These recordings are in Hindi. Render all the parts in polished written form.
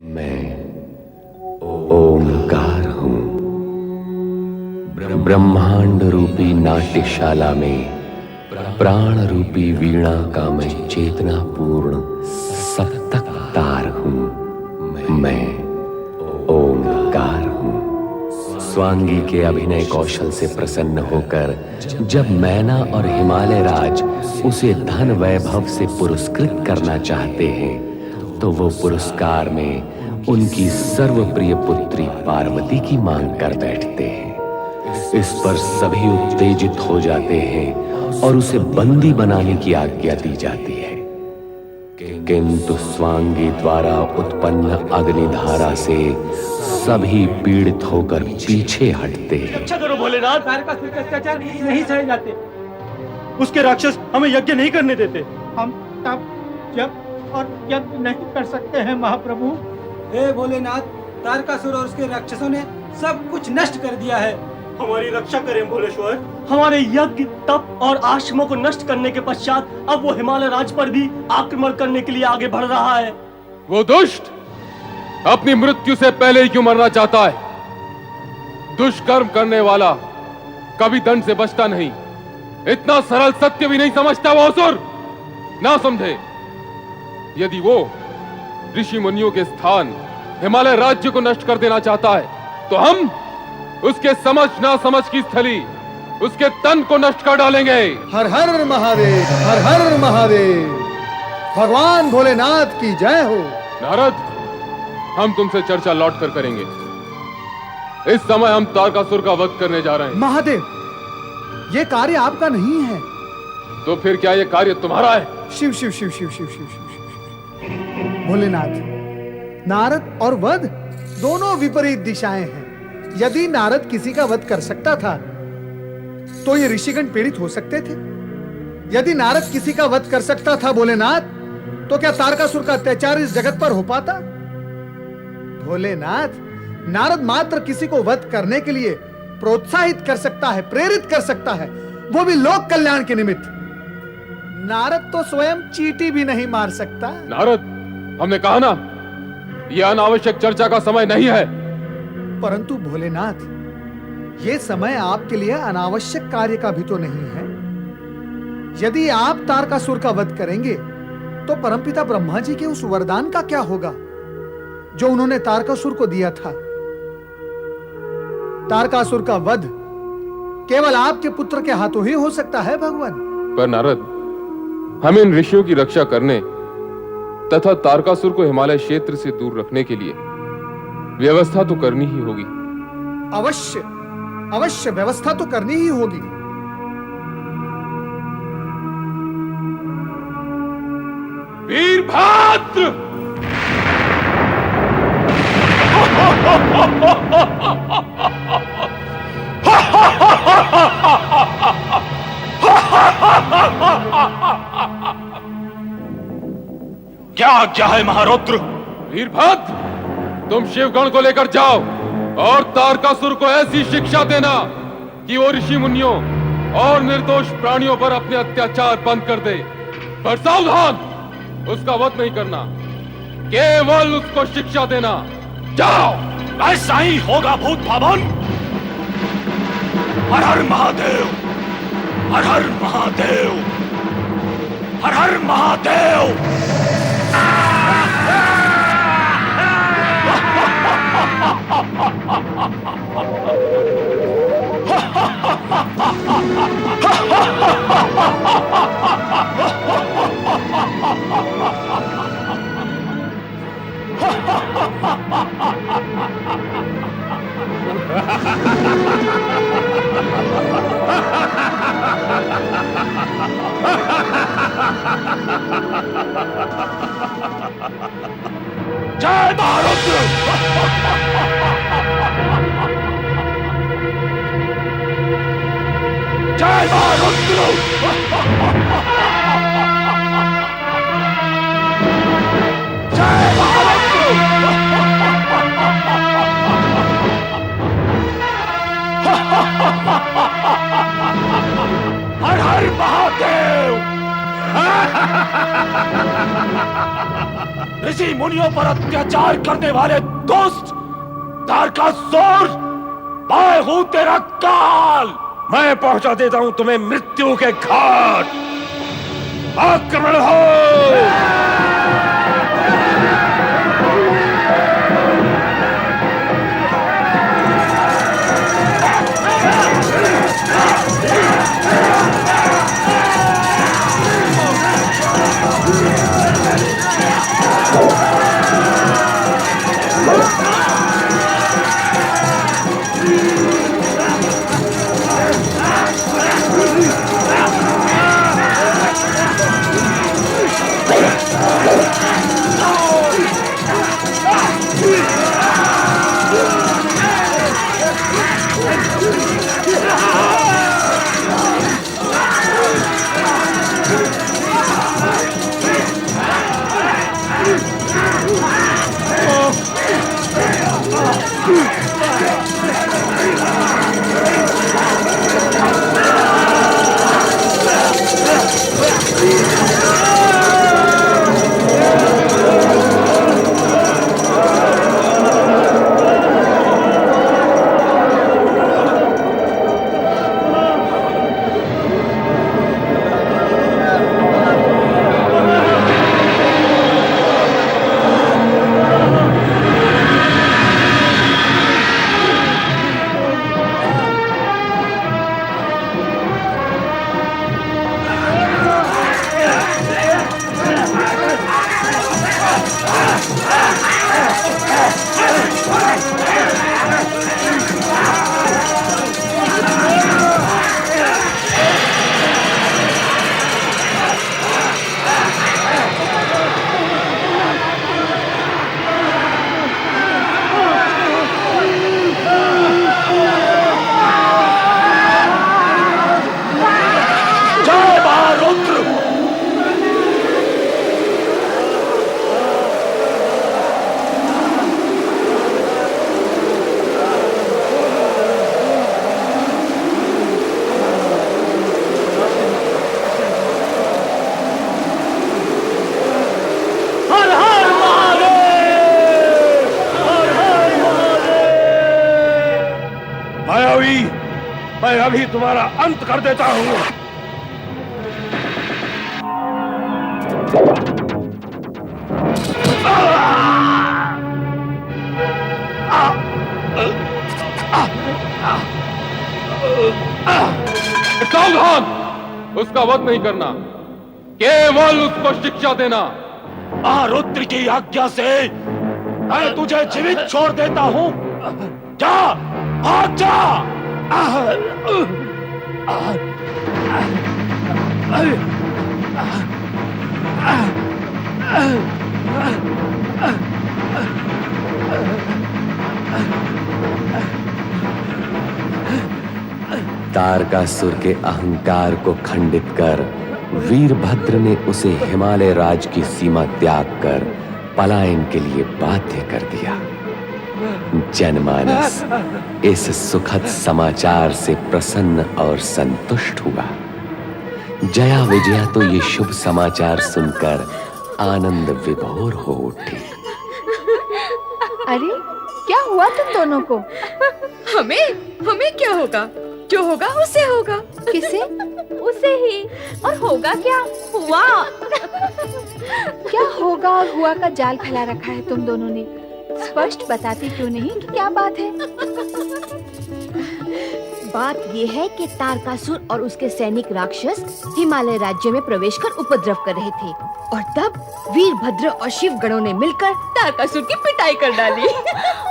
मैं ओंकार हूं। ब्रह्मांड रूपी नाट्यशाला में प्राण रूपी वीणा का मैं चेतना पूर्ण सप्तक तार हूं। मैं ओंकार हूं। स्वांगी के अभिनय कौशल से प्रसन्न होकर जब मैना और हिमालय राज उसे धन वैभव से पुरस्कृत करना चाहते हैं तो वो पुरस्कार में उनकी सर्वप्रिय पुत्री पार्वती की मांग कर बैठते हैं। इस पर सभी उत्तेजित हो जाते हैं और उसे बंदी बनाने की आज्ञा दी जाती है, किंतु स्वांगी द्वारा उत्पन्न अग्निधारा से सभी पीड़ित होकर पीछे हटते हैं। रक्षा करो भोलेनाथ, तारकासुर के अत्याचार नहीं सहे जाते। उसके राक्षस हमें यज्ञ नहीं करने देते। हम तब जब और यज्ञ नहीं कर सकते हैं महाप्रभु। हे भोलेनाथ, तारकासुर और उसके राक्षसों ने सब कुछ नष्ट कर दिया है। हमारी रक्षा करें भोलेश्वर। हमारे यज्ञ तप और आश्रमों को नष्ट करने के पश्चात अब वो हिमालय राज पर भी आक्रमण करने के लिए आगे बढ़ रहा है। वो दुष्ट अपनी मृत्यु से पहले ही क्यों मरना चाहता है? दुष्कर्म करने वाला कभी दंड से बचता नहीं। इतना सरल सत्य भी नहीं समझता वो असुर। ना समझे। यदि वो ऋषि मुनियों के स्थान हिमालय राज्य को नष्ट कर देना चाहता है तो हम उसके समझ ना समझ की स्थली उसके तन को नष्ट कर डालेंगे। हर हर महादेव, हर हर महादेव। भगवान भोलेनाथ की जय हो। नारद, हम तुमसे चर्चा लौट कर करेंगे। इस समय हम तारकासुर का वध करने जा रहे हैं। महादेव, ये कार्य आपका नहीं है। तो फिर क्या ये कार्य तुम्हारा है? शिव शिव शिव शिव शिव शिव शिव भोलेनाथ, नारद और वध दोनों विपरीत दिशाएं हैं। यदि नारद किसी का वध कर सकता था तो ये ऋषिगण पीड़ित हो सकते थे। यदि नारद किसी का वध कर सकता था भोलेनाथ, तो क्या तारकासुर का अत्याचार इस जगत पर हो पाता? भोलेनाथ, नारद मात्र किसी को वध करने के लिए प्रोत्साहित कर सकता है, प्रेरित कर सकता है, वो भी लोक कल्याण के निमित्त। नारद तो स्वयं चींटी भी नहीं मार सकता। नारद, हमने कहा ना, यह अनावश्यक चर्चा का समय नहीं है। परंतु भोलेनाथ, यह समय आपके लिए अनावश्यक कार्य का भी तो नहीं है। यदि आप तारकासुर का वध करेंगे तो परमपिता ब्रह्मा जी के उस वरदान का क्या होगा जो उन्होंने तारकासुर को दिया था? तारकासुर का वध केवल आपके पुत्र के हाथों ही हो सकता है भगवान। पर नारद, हमें इन ऋषियों की रक्षा करने तथा तारकासुर को हिमालय क्षेत्र से दूर रखने के लिए व्यवस्था तो करनी ही होगी। अवश्य अवश्य व्यवस्था तो करनी ही होगी। वीरभद्र! क्या आज्ञा है महारुद्र? वीरभद्र, तुम शिवगण को लेकर जाओ और तारकासुर को ऐसी शिक्षा देना कि वो ऋषि मुनियों और निर्दोष प्राणियों पर अपने अत्याचार बंद कर दे। पर सावधान, उसका वध नहीं करना, केवल उसको शिक्षा देना। जाओ। ऐसा ही होगा भूत भवन। हर हर महादेव, हर हर महादेव, हर हर महादेव। जय महारुद्र। जय महारुद्र। जय महारुद्र। हर हर महादेव। ऋषि मुनियों पर अत्याचार करने वाले दुष्ट तारकासुर, मैं हूं तेरा काल। मैं पहुंचा देता हूं तुम्हें मृत्यु के घाट। आक्रमण हो। मैं अभी तुम्हारा अंत कर देता हूं। सावधान, उसका वध नहीं करना, केवल उसको शिक्षा देना। महारुद्र की आज्ञा से मैं तुझे जीवित छोड़ देता हूं। जा, भाग जा। तारकासुर के अहंकार को खंडित कर वीरभद्र ने उसे हिमालय राज की सीमा त्याग कर पलायन के लिए बाध्य कर दिया। जनमानस इस सुखद समाचार से प्रसन्न और संतुष्ट हुआ। जया विजया तो ये शुभ समाचार सुनकर आनंद विभोर हो उठी। अरे क्या हुआ तुम दोनों को? हमें क्या होगा? जो होगा उसे होगा। किसे? उसे ही। और होगा क्या? हुआ। क्या होगा और हुआ का जाल फैला रखा है तुम दोनों ने। स्पष्ट बताती क्यों नहीं कि क्या बात है? बात ये है कि तारकासुर और उसके सैनिक राक्षस हिमालय राज्य में प्रवेश कर उपद्रव कर रहे थे और तब वीरभद्र और शिव गणों ने मिलकर तारकासुर की पिटाई कर डाली।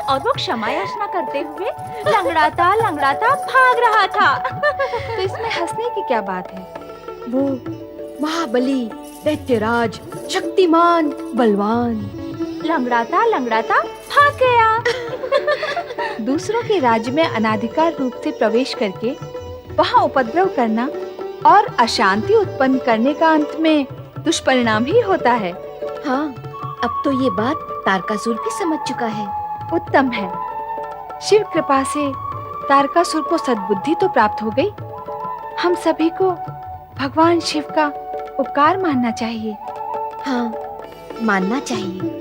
और वो क्षमा याचना करते हुए लंगड़ाता भाग रहा था। तो इसमें हंसने की क्या बात है? वो महाबली, दैत्यराज, शक्तिमान, बलवान लंगड़ाता भाग गया। दूसरों के राज्य में अनाधिकार रूप से प्रवेश करके वहाँ उपद्रव करना और अशांति उत्पन्न करने का अंत में दुष्परिणाम ही होता है। हाँ, अब तो ये बात तारकासुर भी समझ चुका है। उत्तम है। शिव कृपा से तारकासुर को सद्बुद्धि तो प्राप्त हो गई। हम सभी को भगवान शिव का उपकार मानना चाहिए। हाँ, मानना चाहिए।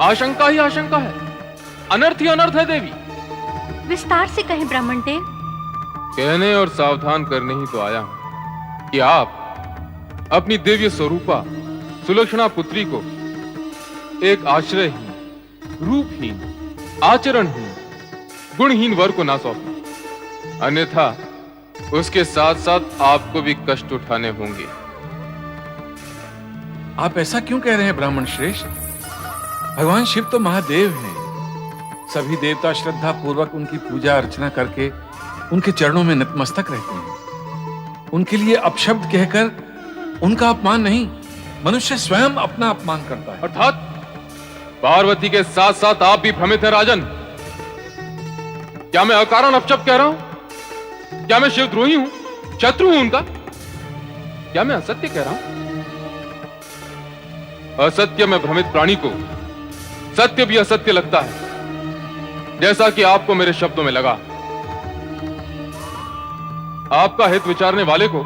आशंका ही आशंका है, अनर्थ ही अनर्थ है देवी। विस्तार से कहें ब्राह्मण देव। कहने और सावधान करने ही तो आया हूं कि आप अपनी दिव्य स्वरूपा सुलक्षणा पुत्री को एक आश्रयहीन, रूपहीन, आचरणहीन, गुणहीन वर को ना सौंपें, अन्यथा उसके साथ साथ आपको भी कष्ट उठाने होंगे। आप ऐसा क्यों कह रहे हैं ब्राह्मण श्रेष्ठ? भगवान शिव तो महादेव हैं। सभी देवता श्रद्धा पूर्वक उनकी पूजा अर्चना करके उनके चरणों में नतमस्तक रहते हैं। उनके लिए अपशब्द कहकर उनका अपमान नहीं, मनुष्य स्वयं अपना अपमान करता है। अर्थात पार्वती के साथ साथ आप भी भ्रमित हैं राजन। क्या मैं अकारण अपशब्द कह रहा हूं? क्या मैं शिवद्रोही हूं, शत्रु हूं उनका? क्या मैं असत्य कह रहा हूं? असत्य में भ्रमित प्राणी को सत्य भी असत्य लगता है, जैसा कि आपको मेरे शब्दों में लगा। आपका हित विचारने वाले को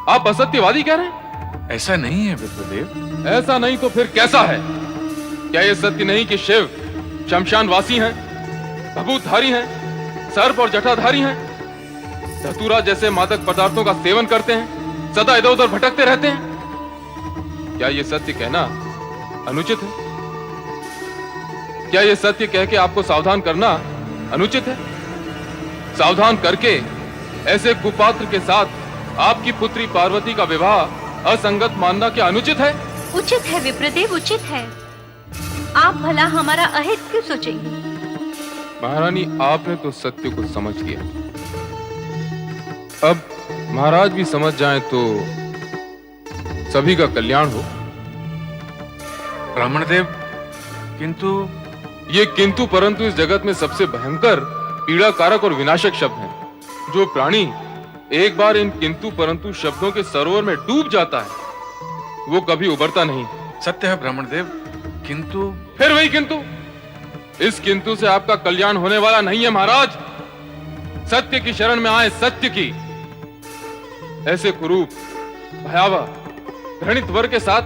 आप असत्यवादी कह रहे हैं? ऐसा नहीं है विप्रदेव। ऐसा नहीं तो फिर कैसा है? क्या यह सत्य नहीं कि शिव शमशानवासी हैं, भभूतधारी हैं, सर्प और जटाधारी हैं, धतूरा जैसे मादक पदार्थों का सेवन करते हैं, सदा इधर उधर भटकते रहते हैं? क्या यह सत्य कहना अनुचित है? क्या यह सत्य कह के आपको सावधान करना अनुचित है? सावधान करके ऐसे कुपात्र के साथ आपकी पुत्री पार्वती का विवाह असंगत मानना क्या अनुचित है? उचित है विप्रदेव, उचित है। आप भला हमारा अहित क्यों सोचेंगे? महारानी, आपने तो सत्य को समझ लिया। अब महाराज भी समझ जाएं तो सभी का कल्याण हो। ब्राह्मण देव, किंतु ये किंतु परंतु इस जगत में सबसे भयंकर, पीड़ाकारक और विनाशक शब्द हैं। जो प्राणी एक बार इन किंतु परंतु शब्दों के सरोवर में डूब जाता है वो कभी उबरता नहीं। सत्य है ब्राह्मण देव, किंतु फिर वही किंतु। इस किंतु से आपका कल्याण होने वाला नहीं है महाराज। सत्य की शरण में आए, सत्य की। ऐसे कुरूप, भयावह, घृणित वर के साथ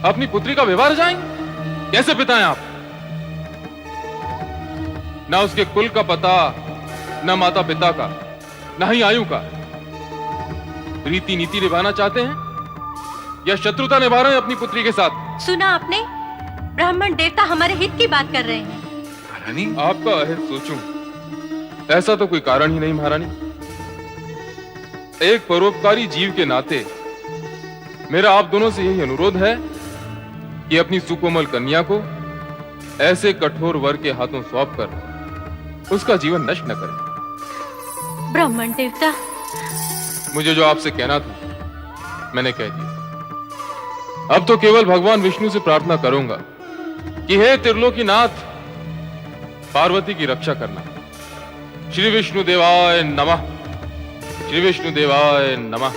अपनी पुत्री का विवाह जाएंगे? कैसे पिता हैं आप? ना उसके कुल का पता, न माता पिता का, न ही आयु का। रीति नीति निभाना चाहते हैं या शत्रुता निभा रहे हैं अपनी पुत्री के साथ? सुना आपने? ब्राह्मण देवता हमारे हित की बात कर रहे हैं। महारानी, आपका अहित सोचूं, ऐसा तो कोई कारण ही नहीं महारानी। एक परोपकारी जीव के नाते मेरा आप दोनों से यही अनुरोध है कि अपनी सुकोमल कन्या को ऐसे कठोर वर के हाथों सौंपकर उसका जीवन नष्ट न करें। ब्राह्मण देवता, मुझे जो आपसे कहना था मैंने कह दिया। अब तो केवल भगवान विष्णु से प्रार्थना करूंगा कि हे त्रिलोकीनाथ, पार्वती की रक्षा करना। श्री विष्णु देवाय नमः। श्री विष्णु देवाय नमः।